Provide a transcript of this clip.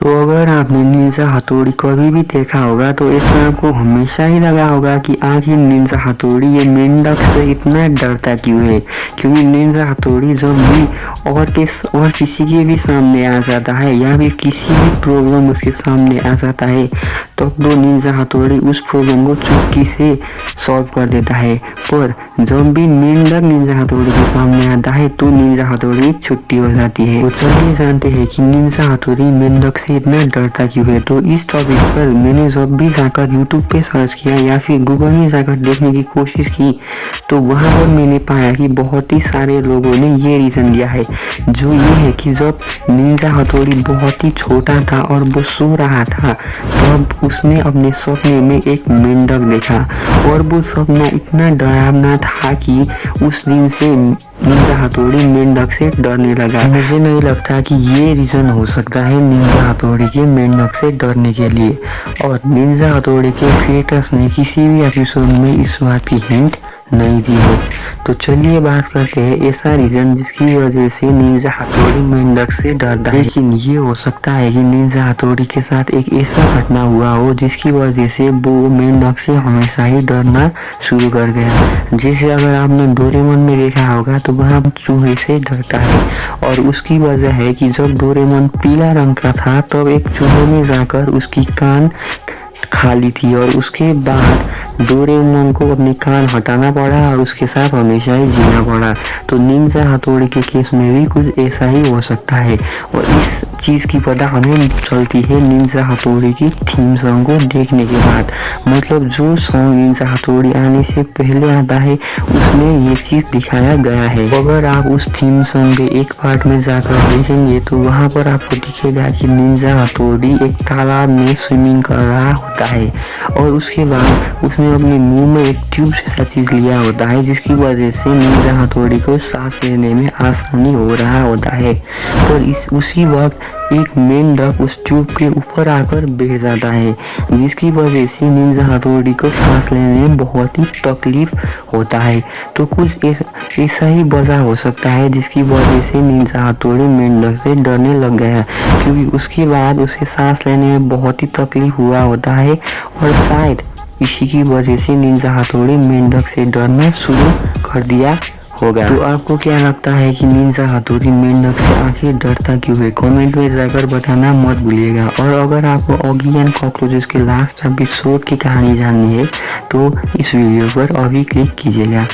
तो अगर आपने निंजा हथौड़ी कभी भी देखा होगा तो इसमें आपको हमेशा ही लगा होगा कि आखिर निंजा हथौड़ी ये मेंढक से इतना डरता क्यों है। क्योंकि निंजा हथौड़ी जब भी और किसी के भी सामने आ जाता है या फिर किसी भी प्रॉब्लम उसके सामने आ जाता है तब तो निंजा हथौड़ी उस प्रॉब्लम को चुटकी से सॉल्व कर देता है। पर जब भी मेंढक निंजा हथौड़ी के सामने आता है तो निंजा हथौड़ी छुट्टी हो जाती है। तो चलिए जानते हैं कि निंजा हथौड़ी मेंढक से इतना डरता क्यों है। तो इस टॉपिक पर मैंने जब भी जाकर यूट्यूब पे सर्च किया या फिर गूगल में जाकर देखने की कोशिश की तो वहाँ पर मैंने पाया कि बहुत ही सारे लोगों ने ये रीज़न दिया है, जो ये है कि जब निंजा हथौड़ी बहुत ही छोटा था और वो सो रहा था तब उसने अपने सपने में एक मेंढक देखा और वो सपना इतना डरावना था कि उस दिन से निंजा हथौड़ी मेंढक से डरने लगा। मुझे नहीं लगता कि ये रीज़न हो सकता है निंजा हथौड़ी के मेंढक से डरने के लिए, और निंजा हथौड़ी के क्रिएटर्स ने किसी भी एपिसोड में इस बात की हिंट नहीं दी है। तो चलिए बात करते हैं ऐसा रीज़न जिसकी वजह से निंजा हथौड़ी मेंढक से डरता है। लेकिन ये हो सकता है कि निंजा हथौड़ी के साथ एक ऐसा घटना हुआ हो जिसकी वजह से वो मेंढक से हमेशा ही डरना शुरू कर गया। जैसे अगर आपने डोरेमोन में देखा होगा तो वह चूहे से डरता है, और उसकी वजह है कि जब डोरेमोन पीला रंग का था तब एक चूहे ने जाकर उसकी कान खा ली थी और उसके बाद डोरेमोन को अपने कान हटाना पड़ा और उसके साथ हमेशा ही जीना पड़ा। तो निंजा हथौड़ी के केस में भी कुछ ऐसा ही हो सकता है, और इस चीज़ की पता हमें चलती है निंजा हथौड़ी की थीम सॉन्ग को देखने के बाद। मतलब जो सॉन्ग निंजा हथौड़ी आने से पहले आता है उसमें ये चीज़ दिखाया गया है। अगर आप उस थीम सॉन्ग के एक पार्ट में जाकर देखेंगे तो वहाँ पर आपको दिखेगा कि निंजा हथौड़ी एक तालाब में स्विमिंग कर रहा होता है और उसके बाद उसने अपने मुंह में एक ट्यूब जैसा चीज लिया होता है जिसकी वजह से निंजा हथौड़ी को सांस लेने में आसानी हो रहा होता है। पर उसी वक्त एक मेंढक उस ट्यूब के ऊपर आकर बैठ जाता है जिसकी वजह से निंजा हथौड़ी को सांस लेने में बहुत ही तकलीफ होता है। तो कुछ ऐसा ही वजह हो सकता है जिसकी वजह से निंजा हथौड़ी मेंढक से डरने लग गया, क्योंकि उसके बाद उसे सांस लेने में बहुत ही तकलीफ हुआ होता है और शायद इसी की वजह से निंजा हथौड़ी मेंढक से डरना शुरू कर दिया होगा। तो आपको क्या लगता है कि निंजा हथौड़ी मेंढक से आखिर डरता क्यों है? कमेंट में जाकर बताना मत भूलिएगा। और अगर आपको ऑगी एंड कॉकरोचेस के लास्ट एपिसोड की कहानी जाननी है तो इस वीडियो पर अभी क्लिक कीजिएगा।